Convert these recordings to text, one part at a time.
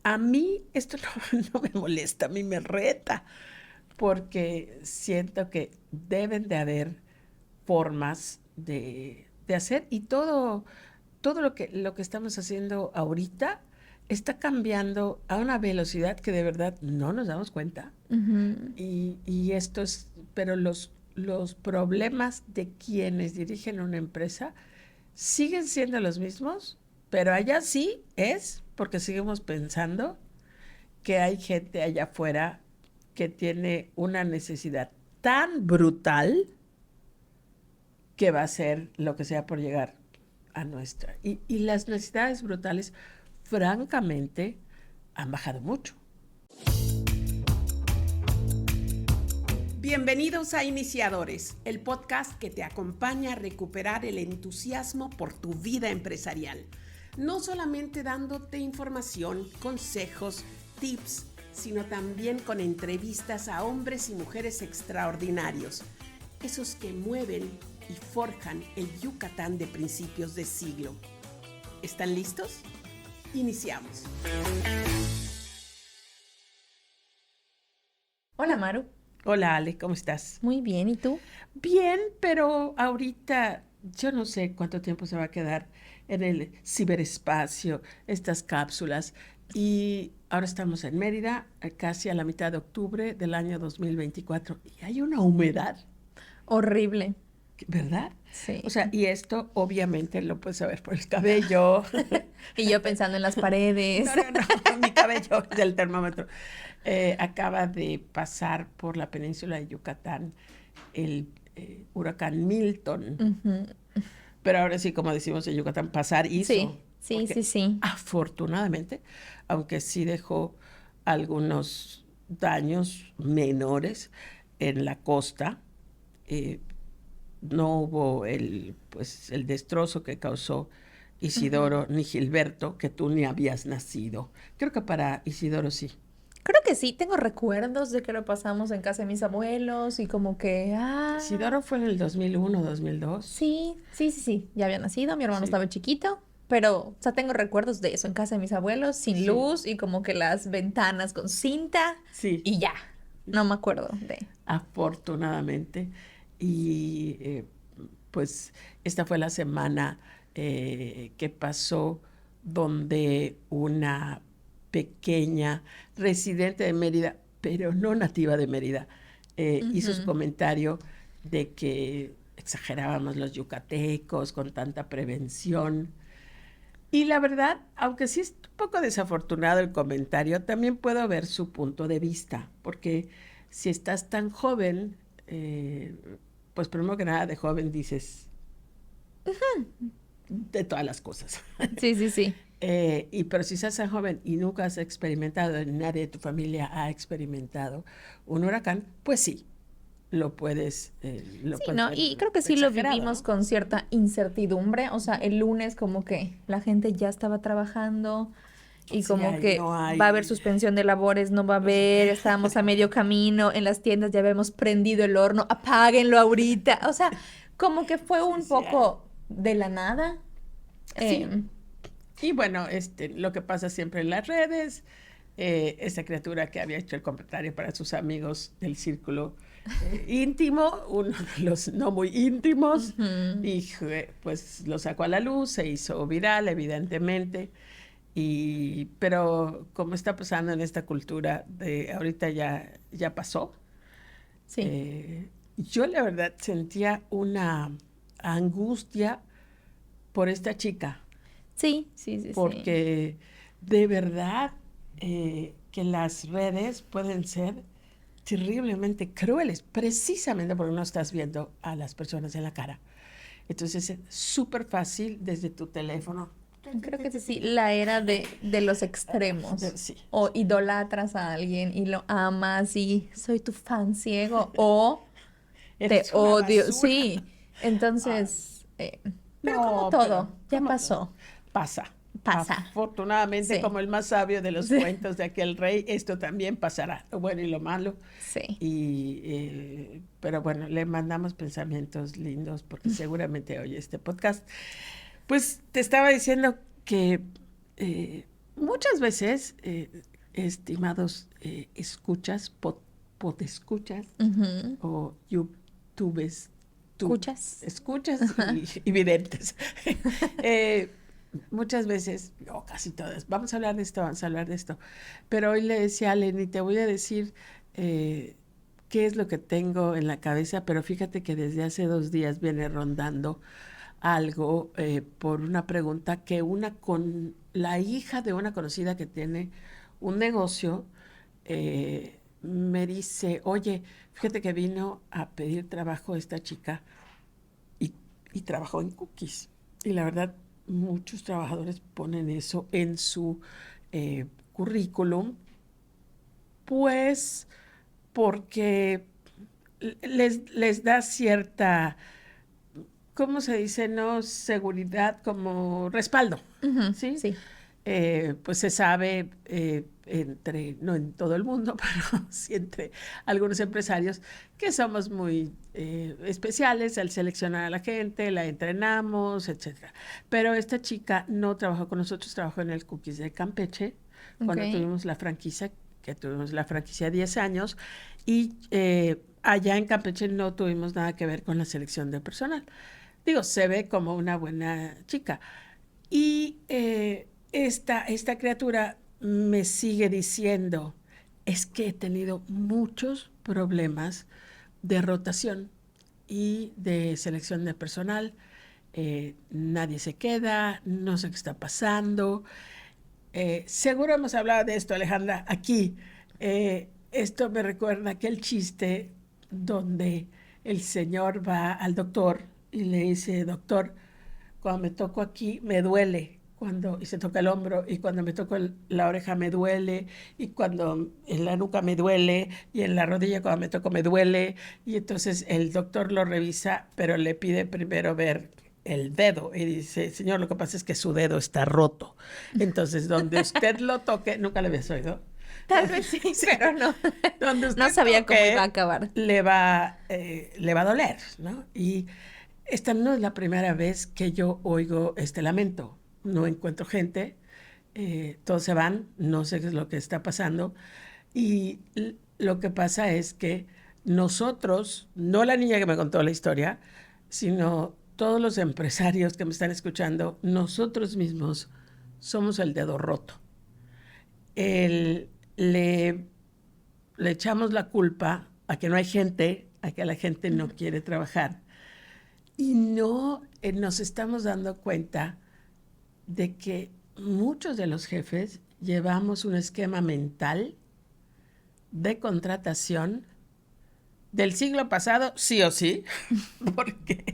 A mí esto no me molesta, a mí me reta, porque siento que deben de haber formas de hacer y todo lo que estamos haciendo ahorita está cambiando a una velocidad que de verdad no nos damos cuenta. Ujú. Y esto es, pero los problemas de quienes dirigen una empresa siguen siendo los mismos, pero allá sí es porque seguimos pensando que hay gente allá afuera que tiene una necesidad tan brutal que va a hacer lo que sea por llegar a nuestra. Y las necesidades brutales, francamente, han bajado mucho. Bienvenidos a Iniciadores, el podcast que te acompaña a recuperar el entusiasmo por tu vida empresarial. No solamente dándote información, consejos, tips, sino también con entrevistas a hombres y mujeres extraordinarios, esos que mueven y forjan el Yucatán de principios de siglo. ¿Están listos? Iniciamos. Hola, Maru. Hola Ale, ¿cómo estás? Muy bien, ¿y tú? Bien, pero ahorita yo no sé cuánto tiempo se va a quedar en el ciberespacio, estas cápsulas. Y ahora estamos en Mérida, casi a la mitad de octubre del año 2024, y hay una humedad, Horrible. ¿verdad? Sí. O sea, y esto obviamente lo puedes saber por el cabello. Y yo pensando en las paredes. No, mi cabello es el termómetro. Acaba de pasar por la península de Yucatán el huracán Milton. Ujú. Pero ahora sí, como decimos en Yucatán, pasar hizo. Sí, Porque sí. afortunadamente, aunque sí dejó algunos daños menores en la costa, eh, no hubo el destrozo que causó Isidoro ni Gilberto, que tú ni habías nacido. Creo que para Isidoro sí. Creo que sí, tengo recuerdos de que lo pasamos en casa de mis abuelos y como que, Isidoro fue en el 2001, 2002. sí, ya había nacido, mi hermano Sí, estaba chiquito, pero, o sea, tengo recuerdos de eso, en casa de mis abuelos, sin sí, luz y como que las ventanas con cinta sí, y ya, no me acuerdo de... afortunadamente. Y pues esta fue la semana que pasó donde una pequeña residente de Mérida, pero no nativa de Mérida, hizo su Ujú. comentario de que exagerábamos los yucatecos con tanta prevención. Y la verdad, aunque sí es un poco desafortunado el comentario, también puedo ver su punto de vista, porque si estás tan joven, pues primero que nada de joven dices de todas las cosas. Sí. Pero si estás tan joven y nunca has experimentado, ni nadie de tu familia ha experimentado un huracán, pues sí, lo Sí, puedes ¿no? ver Y creo que sí lo exagerado, vivimos ¿no? con cierta incertidumbre. O sea, el lunes como que la gente ya estaba trabajando y Sí, como hay, que no va a haber hay, suspensión de labores, no va a o sea, haber, estábamos a medio camino, en las tiendas ya habíamos prendido el horno, apáguenlo ahorita. O sea, como que fue sí, un sí hay. poco de la nada. Sí, Em, y bueno, lo que pasa siempre en las redes, esa criatura que había hecho el comentario para sus amigos del círculo íntimo, uno de los no muy íntimos, ujú. y pues lo sacó a la luz, se hizo viral, evidentemente, pero como está pasando en esta cultura de ahorita ya pasó, Sí, yo la verdad sentía una angustia por esta chica sí. porque de verdad que las redes pueden ser terriblemente crueles, precisamente porque no estás viendo a las personas en la cara. Entonces es súper fácil desde tu teléfono. Creo que es así, la era de los extremos. Sí, O idolatras a alguien y lo amas y soy tu fan ciego o te eres una odio. basura. Sí, Ay, entonces, pero como no, pero todo, ya como pasó, pasa. pasa. Afortunadamente, Sí, como el más sabio de los sí, cuentos de aquel rey, esto también pasará, lo bueno y lo malo. sí. Pero bueno, le mandamos pensamientos lindos porque seguramente oye este podcast. Pues te estaba diciendo que eh, Muchas veces, estimados escuchas, podescuchas Ujú. o youtubes, escuchas y videntes. Eh, Muchas veces, o casi todas, vamos a hablar de esto, vamos a hablar de esto. Pero hoy le decía a Lenny, te voy a decir qué es lo que tengo en la cabeza, pero fíjate que desde hace 2 días viene rondando algo por una pregunta que una con la hija de una conocida que tiene un negocio me dice, oye, fíjate que vino a pedir trabajo esta chica y, y trabajó en cookies. Y la verdad, muchos trabajadores ponen eso en su currículum, pues porque les da cierta, ¿cómo se dice? No seguridad, como respaldo, Ujú, ¿sí? sí. Pues se sabe no en todo el mundo, pero sí entre algunos empresarios que somos muy especiales al seleccionar a la gente, la entrenamos, etcétera. Pero esta chica no trabajó con nosotros, trabajó en el Cookies de Campeche, cuando Ok. tuvimos la franquicia, que tuvimos la franquicia 10 años, y allá en Campeche no tuvimos nada que ver con la selección de personal. Digo, se ve como una buena chica. Y esta criatura me sigue diciendo, es que he tenido muchos problemas de rotación y de selección de personal. Nadie se queda, no sé qué está pasando. Seguro hemos hablado de esto, Alejandra, aquí. Esto me recuerda aquel chiste donde el señor va al doctor y le dice, doctor, cuando me toco aquí me duele, y se toca el hombro, y cuando me toco la oreja me duele, y cuando en la nuca me duele, y en la rodilla cuando me toco me duele, y entonces el doctor lo revisa, pero le pide primero ver el dedo, y dice, señor, lo que pasa es que su dedo está roto. Entonces, donde usted lo toque, nunca lo habías oído. Tal vez sí, Sí. pero no. Donde No usted sabía cómo toque, iba a acabar. le va a doler, ¿no? Y esta no es la primera vez que yo oigo este lamento. No encuentro gente, todos se van, no sé qué es lo que está pasando. Y lo que pasa es que nosotros, no la niña que me contó la historia, sino todos los empresarios que me están escuchando, nosotros mismos somos el dedo roto. El, le, le echamos la culpa a que no hay gente, a que la gente no quiere trabajar. Y no nos estamos dando cuenta de que muchos de los jefes llevamos un esquema mental de contratación del siglo pasado, sí o sí, porque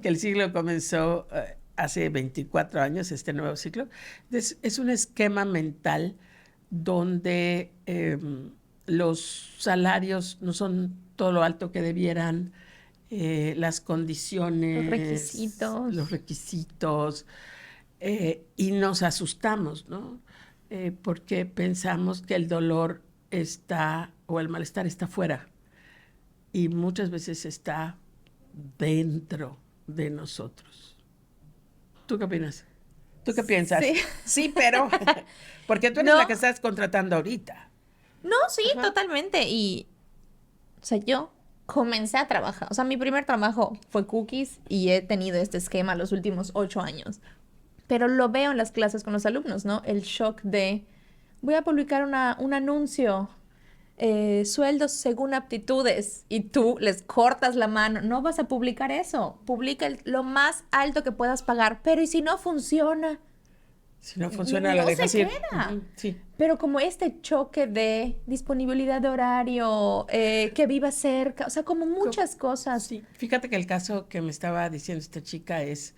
el siglo comenzó hace 24 años, este nuevo ciclo. Es un esquema mental donde los salarios no son todo lo alto que debieran, las condiciones, los requisitos, y nos asustamos, ¿no? Porque pensamos que el dolor está, o el malestar está fuera, y muchas veces está dentro de nosotros. ¿Tú qué opinas? ¿Tú qué piensas? Sí. Sí, pero porque tú eres No, la que estás contratando ahorita. no, sí, totalmente. Y, o sea, yo comencé a trabajar. O sea, mi primer trabajo fue cookies y he tenido este esquema los últimos 8 años. Pero lo veo en las clases con los alumnos, ¿no? El shock de, voy a publicar un anuncio, sueldos según aptitudes, y tú les cortas la mano. No vas a publicar eso. Publica lo más alto que puedas pagar. Pero ¿y si no funciona? Si no funciona, lo No dejas se ir. queda. Ujú, sí. Pero como este choque de disponibilidad de horario, que viva cerca, o sea, como muchas cosas. Sí, fíjate que el caso que me estaba diciendo esta chica es,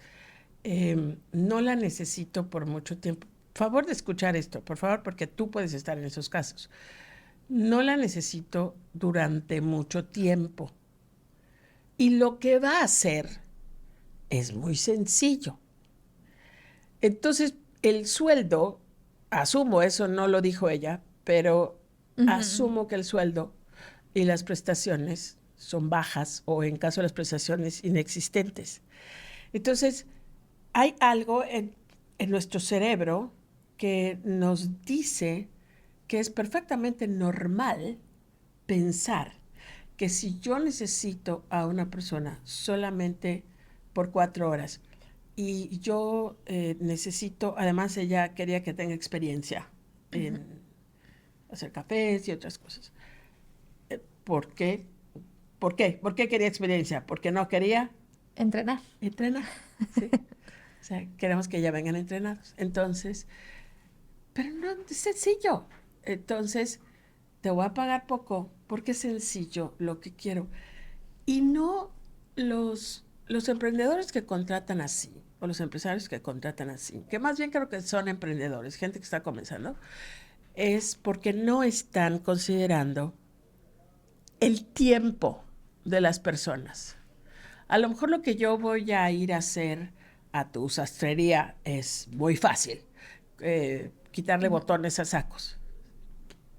no la necesito por mucho tiempo. Favor de escuchar esto, por favor, porque tú puedes estar en esos casos. No la necesito durante mucho tiempo. Y lo que va a hacer es muy sencillo. Entonces, el sueldo, asumo, eso no lo dijo ella, pero asumo que el sueldo y las prestaciones son bajas, o en caso de las prestaciones, inexistentes. Entonces, hay algo en nuestro cerebro que nos dice que es perfectamente normal pensar que si yo necesito a una persona solamente por 4 horas y yo necesito, además ella quería que tenga experiencia en hacer cafés y otras cosas. ¿Por qué? ¿Por qué? ¿Por qué quería experiencia? Porque no quería Entrenar. entrenar. ¿Sí? O sea, queremos que ya vengan entrenados. Entonces, pero no es sencillo. Entonces, te voy a pagar poco porque es sencillo lo que quiero. Y no los emprendedores que contratan así, o los empresarios que contratan así, que más bien creo que son emprendedores, gente que está comenzando, es porque no están considerando el tiempo de las personas. A lo mejor lo que yo voy a ir a hacer a tu sastrería es muy fácil, quitarle botones a sacos.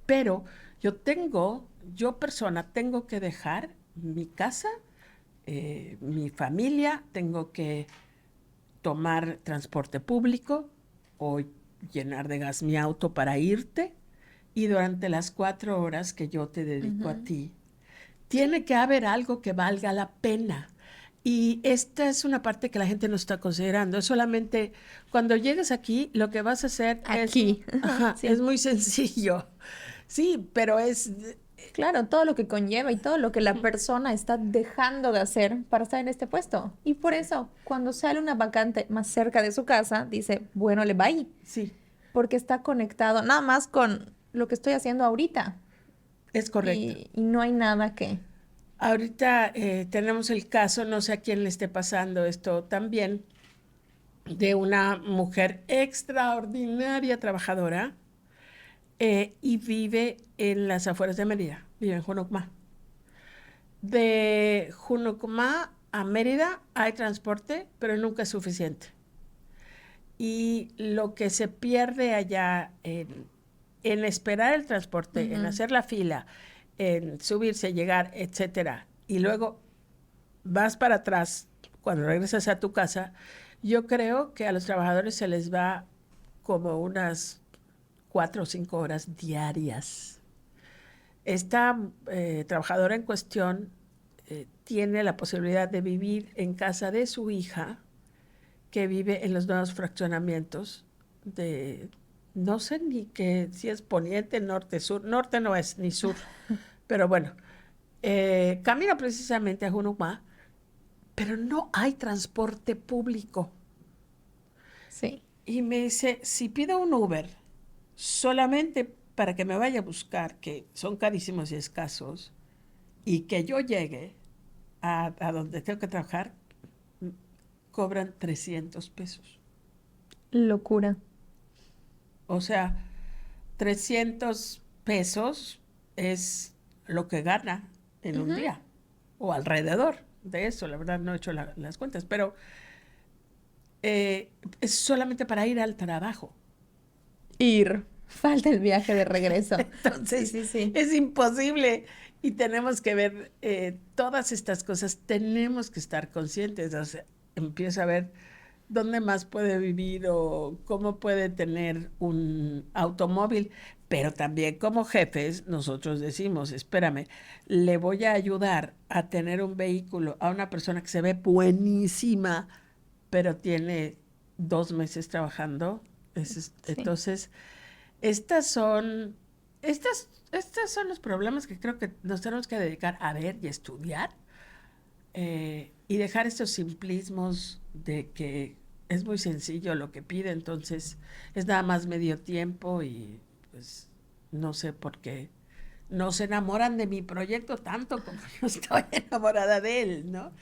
Pero yo persona, tengo que dejar mi casa, mi familia, tengo que tomar transporte público o llenar de gas mi auto para irte. Y durante las 4 horas que yo te dedico a ti, tiene que haber algo que valga la pena. Y esta es una parte que la gente no está considerando. Es solamente cuando llegues aquí, lo que vas a hacer Aquí. Sí. Es muy sencillo. Sí, pero es... Claro, todo lo que conlleva y todo lo que la persona está dejando de hacer para estar en este puesto. Y por eso, cuando sale una vacante más cerca de su casa, dice, bueno, le va ahí. Sí. Porque está conectado nada más con lo que estoy haciendo ahorita. Es correcto. Y no hay nada que... Ahorita tenemos el caso, no sé a quién le esté pasando esto también, de una mujer extraordinaria trabajadora y vive en las afueras de Mérida, vive en Junucmá. De Junucmá a Mérida hay transporte, pero nunca es suficiente. Y lo que se pierde allá en esperar el transporte, en hacer la fila, en subirse, llegar, etcétera, y luego vas para atrás cuando regresas a tu casa, yo creo que a los trabajadores se les va como unas 4 o 5 horas diarias. Esta trabajadora en cuestión tiene la posibilidad de vivir en casa de su hija, que vive en los nuevos fraccionamientos de, no sé ni que si es poniente, norte, sur, norte no es, ni sur, pero bueno, camina precisamente a Junucmá, pero no hay transporte público. Sí. Y me dice, si pido un Uber solamente para que me vaya a buscar, que son carísimos y escasos, y que yo llegue a donde tengo que trabajar, cobran 300 pesos. Locura. O sea, 300 pesos es lo que gana en un día, o alrededor de eso, la verdad no he hecho las cuentas, pero es solamente para ir al trabajo. Ir. Falta el viaje de regreso. Entonces, sí. es imposible y tenemos que ver todas estas cosas, tenemos que estar conscientes, o sea, empieza a ver dónde más puede vivir o cómo puede tener un automóvil, pero también como jefes nosotros decimos, espérame, le voy a ayudar a tener un vehículo a una persona que se ve buenísima, pero tiene 2 meses trabajando. Entonces, estos son los problemas que creo que nos tenemos que dedicar a ver y estudiar y dejar estos simplismos de que es muy sencillo lo que pide, entonces es nada más medio tiempo y pues no sé por qué no se enamoran de mi proyecto tanto como yo estoy enamorada de él, ¿no?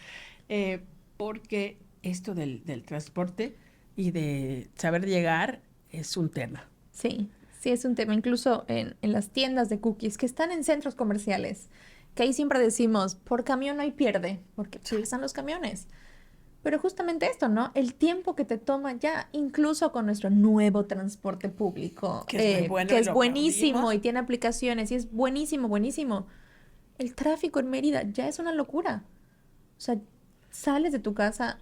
Porque esto del transporte y de saber llegar es un tema. Sí es un tema, incluso en las tiendas de cookies que están en centros comerciales, que ahí siempre decimos, por camión no hay pierde, porque pasan los camiones. Pero justamente esto, ¿no? El tiempo que te toma ya, incluso con nuestro nuevo transporte público, que es muy bueno, que es buenísimo y tiene aplicaciones y es buenísimo. El tráfico en Mérida ya es una locura. O sea, sales de tu casa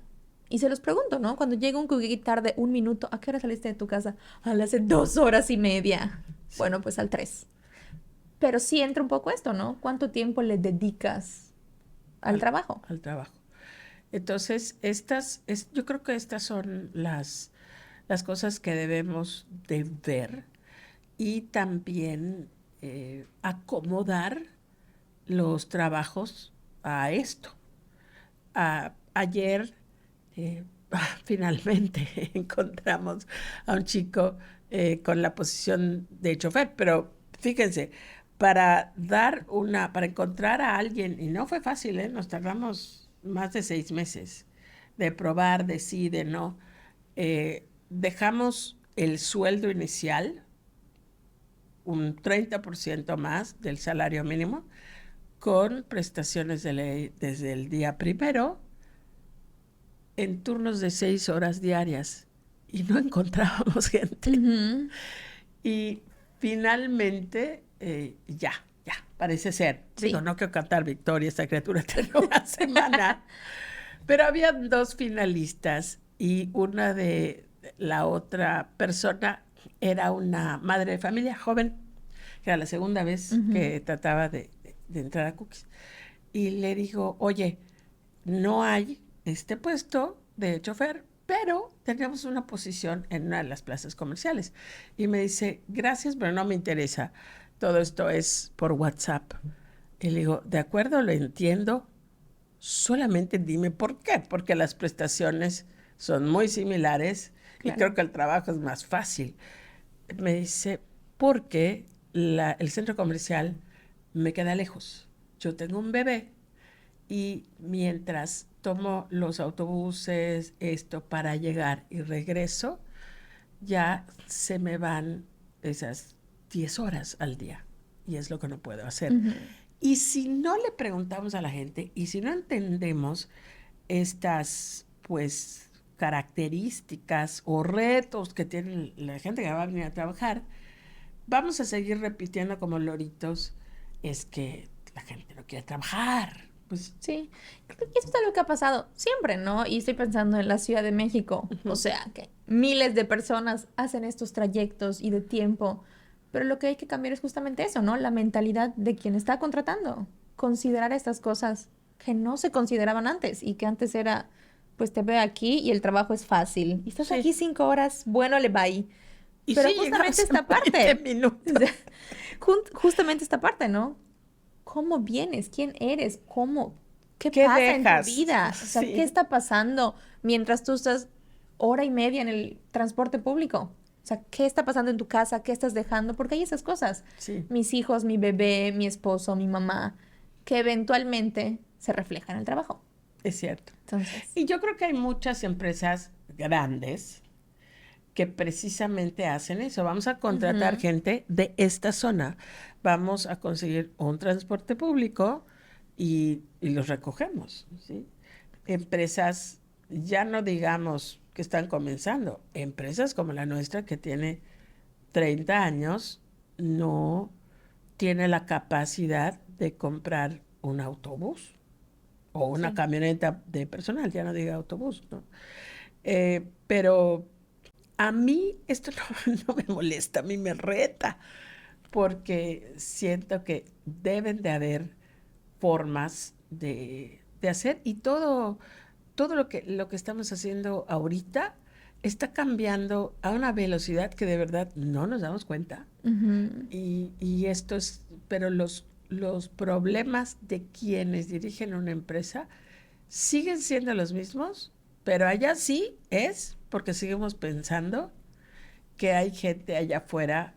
Y se los pregunto, ¿no? Cuando llega un cookie tarde 1 minuto, ¿a qué hora saliste de tu casa? A las 2 horas y media. Sí. Bueno, pues al 3. Pero sí entra un poco esto, ¿no? ¿Cuánto tiempo le dedicas al trabajo? Al trabajo. Entonces, yo creo que estas son las cosas que debemos de ver y también acomodar los trabajos a esto. Ayer, finalmente, encontramos a un chico con la posición de chofer, pero fíjense, para encontrar a alguien, y no fue fácil, nos tardamos más de 6 meses de probar, de sí, de no. Dejamos el sueldo inicial, un 30% más del salario mínimo, con prestaciones de ley desde el día primero, en turnos de 6 horas diarias, y no encontrábamos gente. Ujú. Y finalmente, ya, parece ser. Sí. Digo, no quiero cantar victoria, esta criatura tiene una semana. Pero había 2 finalistas y la otra persona era una madre de familia joven, que era la segunda vez que trataba de entrar a Cookies. Y le digo, oye, no hay este puesto de chofer, pero tenemos una posición en una de las plazas comerciales. Y me dice, gracias, pero no me interesa. Todo esto es por WhatsApp. Y le digo, de acuerdo, lo entiendo. Solamente dime por qué. Porque las prestaciones son muy similares y Claro. creo que el trabajo es más fácil. Me dice, porque el centro comercial me queda lejos. Yo tengo un bebé y mientras tomo los autobuses, para llegar y regreso, ya se me van esas 10 horas al día. Y es lo que no puedo hacer. Ujú. Y si no le preguntamos a la gente y si no entendemos estas, pues, características o retos que tiene la gente que va a venir a trabajar, vamos a seguir repitiendo como loritos, es que la gente no quiere trabajar. Pues, Sí, creo que eso es algo que ha pasado siempre, ¿no? Y estoy pensando en la Ciudad de México, o sea, que miles de personas hacen estos trayectos y de tiempo, pero lo que hay que cambiar es justamente eso, ¿no? La mentalidad de quien está contratando, considerar estas cosas que no se consideraban antes y que antes era, pues te veo aquí y el trabajo es fácil, y estás sí. aquí 5 horas, bueno, le bye. Y Pero sí, justamente llegamos esta en 20 parte, minutos. o sea, justamente esta parte, ¿no? ¿Cómo vienes? ¿Quién eres? ¿Cómo? ¿Qué ¿Qué pasa en tu dejas? vida? O sea, Sí. ¿qué está pasando mientras tú estás 1 hora y media en el transporte público? O sea, ¿qué está pasando en tu casa? ¿Qué estás dejando? Porque hay esas cosas. Sí, Mis hijos, mi bebé, mi esposo, mi mamá, que eventualmente se reflejan en el trabajo. es cierto. Entonces, Y yo creo que hay muchas empresas grandes que precisamente hacen eso. Vamos a contratar gente de esta zona. Vamos a conseguir un transporte público y los recogemos, ¿sí? Empresas, ya no digamos que están comenzando, empresas como la nuestra que tiene 30 años, no tiene la capacidad de comprar un autobús o una sí. camioneta de personal, ya no diga autobús, ¿no? Pero a mí esto no me molesta, a mí me reta, porque siento que deben de haber formas de hacer y todo lo que estamos haciendo ahorita está cambiando a una velocidad que de verdad no nos damos cuenta. Ujú. Y esto es, pero los problemas de quienes dirigen una empresa siguen siendo los mismos, pero allá sí es porque seguimos pensando que hay gente allá afuera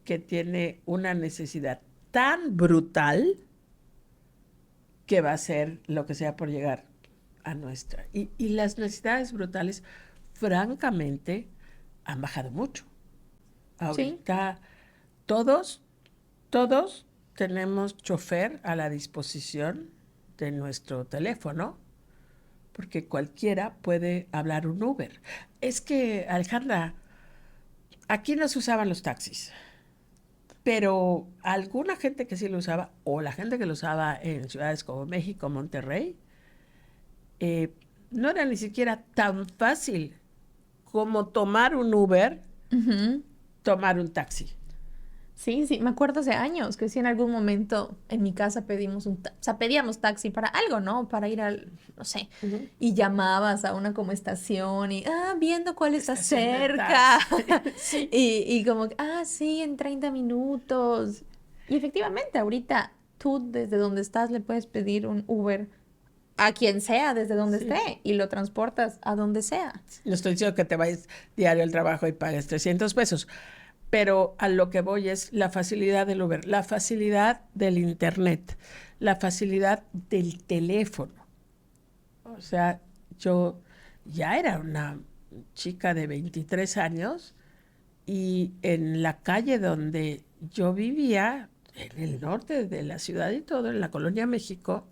que tiene una necesidad tan brutal que va a hacer lo que sea por llegar a nuestra. Y las necesidades brutales, francamente, han bajado mucho. Sí. Ahorita todos tenemos chofer a la disposición de nuestro teléfono, porque cualquiera puede hablar un Uber. Es que, Alejandra, aquí no se usaban los taxis, pero alguna gente que sí lo usaba, o la gente que lo usaba en ciudades como México, Monterrey, no era ni siquiera tan fácil como tomar un Uber, tomar un taxi. Sí, sí, me acuerdo hace años que sí en algún momento en mi casa pedimos pedíamos taxi para algo, ¿no? Para ir al, no sé, y llamabas a una como estación y, viendo cuál está Estación de cerca. taxi. Sí. Y como, sí, en 30 minutos. Y efectivamente, ahorita tú desde donde estás le puedes pedir un Uber a quien sea, desde donde Sí. esté, y lo transportas a donde sea. No estoy diciendo que te vayas diario al trabajo y pagues 300 pesos, pero a lo que voy es la facilidad del Uber, la facilidad del internet, la facilidad del teléfono. O sea, yo ya era una chica de 23 años y en la calle donde yo vivía, en el norte de la ciudad y todo, en la Colonia México,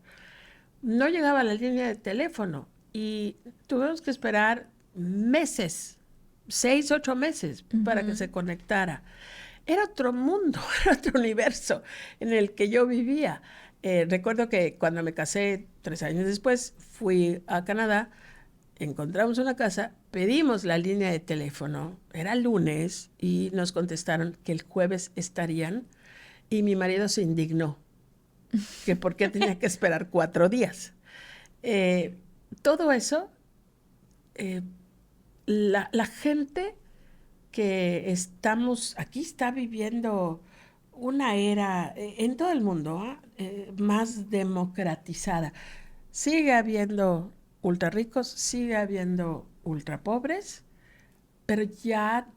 no llegaba la línea de teléfono y tuvimos que esperar meses, 6, 8 meses para que se conectara. Era otro mundo, era otro universo en el que yo vivía. Recuerdo que cuando me casé 3 años después, fui a Canadá, encontramos una casa, pedimos la línea de teléfono, era lunes y nos contestaron que el jueves estarían y mi marido se indignó que por qué tenía que esperar 4 días. Todo eso, la gente que estamos aquí está viviendo una era en todo el mundo más democratizada. Sigue habiendo ultra ricos, sigue habiendo ultra pobres, pero ya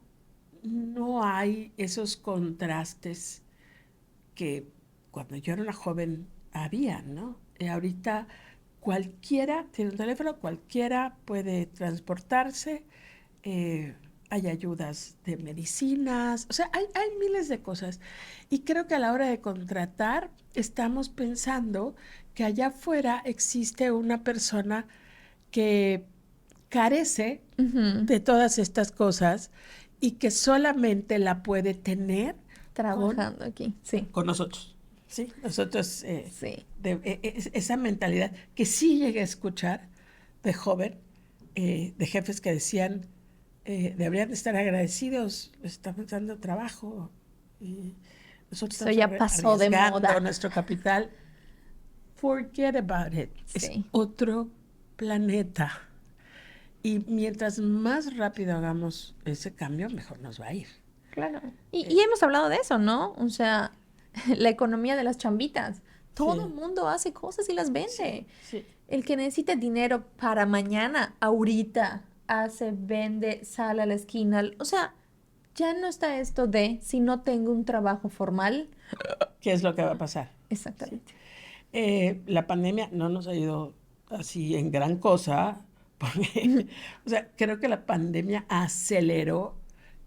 no hay esos contrastes que cuando yo era una joven había, ¿no? Ahorita cualquiera tiene un teléfono, cualquiera puede transportarse, hay ayudas de medicinas, o sea, hay miles de cosas. Y creo que a la hora de contratar estamos pensando que allá afuera existe una persona que carece de todas estas cosas y que solamente la puede tener Trabajando aquí, sí. con nosotros. Sí, nosotros, Sí. esa mentalidad que sí llegué a escuchar de joven, de jefes que decían, deberían de estar agradecidos, les estamos dando trabajo y nosotros Eso estamos ya pasó de arriesgando moda. nuestro capital. Forget about it. Es Sí. otro planeta. Y mientras más rápido hagamos ese cambio, mejor nos va a ir. Claro. Y hemos hablado de eso, ¿no? O sea, la economía de las chambitas. Todo el mundo hace cosas y las vende. Sí. El que necesite dinero para mañana, ahorita, hace, vende, sale a la esquina. O sea, ya no está esto de si no tengo un trabajo formal. ¿Qué es lo que va a pasar? Exactamente. La pandemia no nos ayudó así en gran cosa, porque, o sea, creo que la pandemia aceleró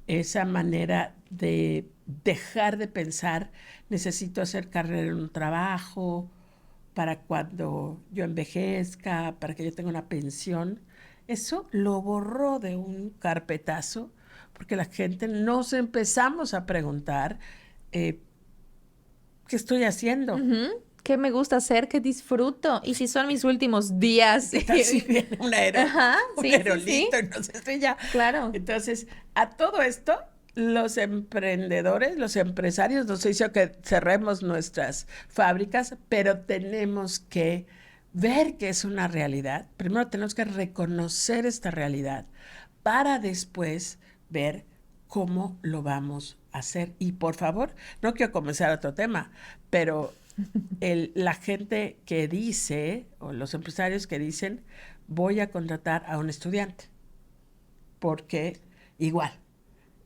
esa manera de dejar de pensar, necesito hacer carrera en un trabajo para cuando yo envejezca, para que yo tenga una pensión. Eso lo borró de un carpetazo, porque la gente nos empezamos a preguntar, ¿qué estoy haciendo? ¿Qué me gusta hacer? ¿Qué disfruto? Y si son mis últimos días. ¿Qué tal si viene un Ajá, sí, sí, aerolito sí. y nos estrella? Claro. Entonces, a todo esto, los emprendedores, los empresarios, nos hizo que cerremos nuestras fábricas, pero tenemos que ver que es una realidad. Primero tenemos que reconocer esta realidad para después ver cómo lo vamos a hacer. Y por favor, no quiero comenzar otro tema, pero la gente que dice, o los empresarios que dicen, voy a contratar a un estudiante, porque igual,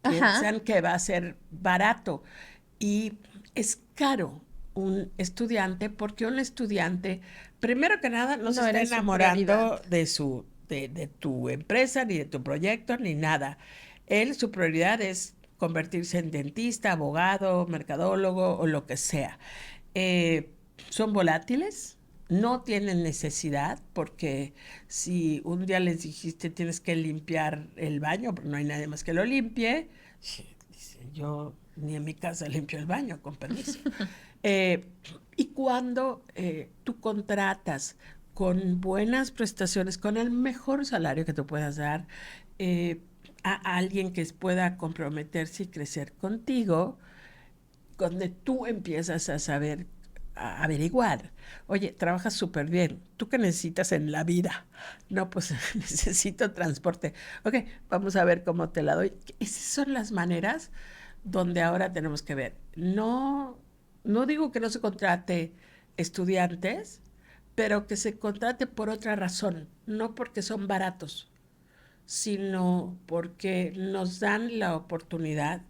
piensan que va a ser barato y es caro un estudiante, porque un estudiante, primero que nada, no se está eres su enamorando prioridad. de tu empresa, ni de tu proyecto, ni nada. Él, su prioridad es convertirse en dentista, abogado, mercadólogo o lo que sea. Son volátiles, no tienen necesidad, porque si un día les dijiste tienes que limpiar el baño, porque no hay nadie más que lo limpie, dice, yo ni en mi casa limpio el baño, con permiso. Y cuando tú contratas con buenas prestaciones, con el mejor salario que tú puedas dar, a alguien que pueda comprometerse y crecer contigo, donde tú empiezas a saber, a averiguar. Oye, trabajas súper bien. ¿Tú qué necesitas en la vida? No, pues necesito transporte. Ok, vamos a ver cómo te la doy. Esas son las maneras donde ahora tenemos que ver. No digo que no se contrate estudiantes, pero que se contrate por otra razón, no porque son baratos, sino porque nos dan la oportunidad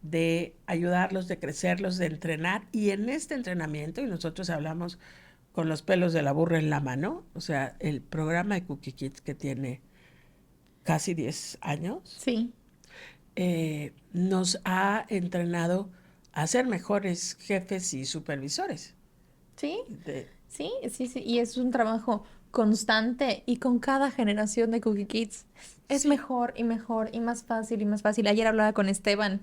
de ayudarlos, de crecerlos, de entrenar. Y en este entrenamiento, y nosotros hablamos con los pelos de la burra en la mano, o sea, el programa de Cookie Kids que tiene casi 10 años, Sí. Nos ha entrenado a ser mejores jefes y supervisores. Sí. De, Sí. Y es un trabajo constante y con cada generación de Cookie Kids es Sí. mejor y mejor y más fácil y más fácil. Ayer hablaba con Esteban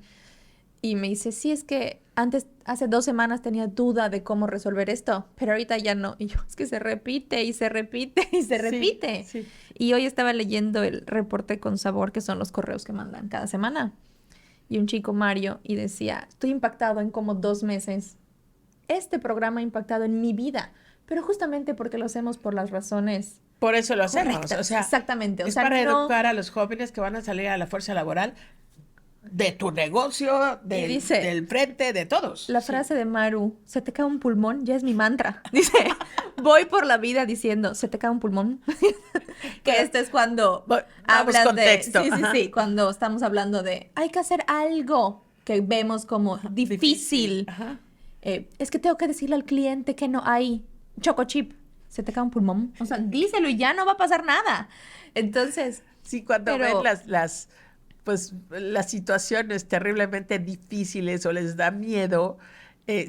y me dice, sí, es que antes, hace 2 semanas tenía duda de cómo resolver esto, pero ahorita ya no. Y yo, es que se repite y se repite y se Sí, repite. sí. Y hoy estaba leyendo el reporte con sabor, que son los correos que mandan cada semana. Y un chico, Mario, y decía, estoy impactado en cómo 2 meses este programa ha impactado en mi vida, pero justamente porque lo hacemos por las razones Por eso lo hacemos. correctas. O sea, Exactamente. O es sea, para no... educar a los jóvenes que van a salir a la fuerza laboral de tu negocio, Y dice, del frente, de todos. La Sí. frase de Maru, se te cae un pulmón, ya es mi mantra. Dice, voy por la vida diciendo, se te cae un pulmón. Que esto es cuando Damos hablas contexto, de... ajá. Sí, cuando estamos hablando de, hay que hacer algo que vemos como difícil. Ajá. Es que tengo que decirle al cliente que no hay choco chip. Se te cae un pulmón. O sea, díselo y ya no va a pasar nada. Entonces, Sí, cuando pero- ven las situaciones terriblemente difíciles o les da miedo,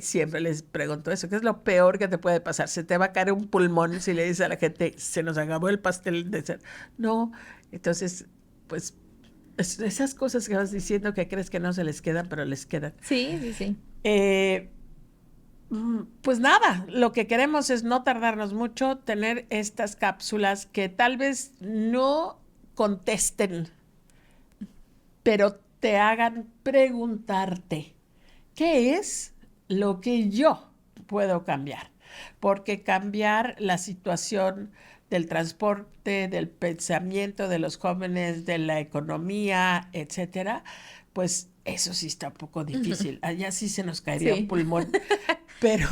siempre les pregunto eso, ¿qué es lo peor que te puede pasar? ¿Se te va a caer un pulmón si le dices a la gente, se nos acabó el pastel de ser? No, entonces, pues, esas cosas que vas diciendo que crees que no se les quedan, pero les quedan. sí. Pues nada, lo que queremos es no tardarnos mucho, tener estas cápsulas que tal vez no contesten, pero te hagan preguntarte, ¿qué es lo que yo puedo cambiar? Porque cambiar la situación del transporte, del pensamiento de los jóvenes, de la economía, etcétera, pues eso sí está un poco difícil. Allá sí se nos caería Sí. un pulmón. Pero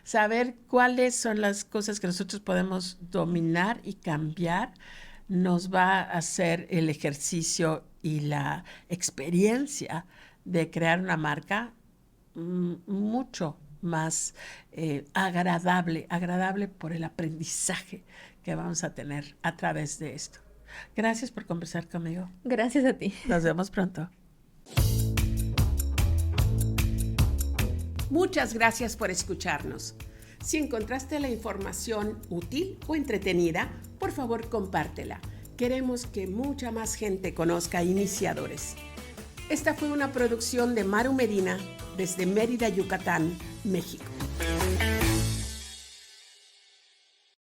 saber cuáles son las cosas que nosotros podemos dominar y cambiar nos va a hacer el ejercicio y la experiencia de crear una marca mucho más agradable por el aprendizaje que vamos a tener a través de esto. Gracias por conversar conmigo. Gracias a ti. Nos vemos pronto. Muchas gracias por escucharnos. Si encontraste la información útil o entretenida, por favor compártela. Queremos que mucha más gente conozca Iniciadores. Esta fue una producción de Maru Medina desde Mérida, Yucatán, México.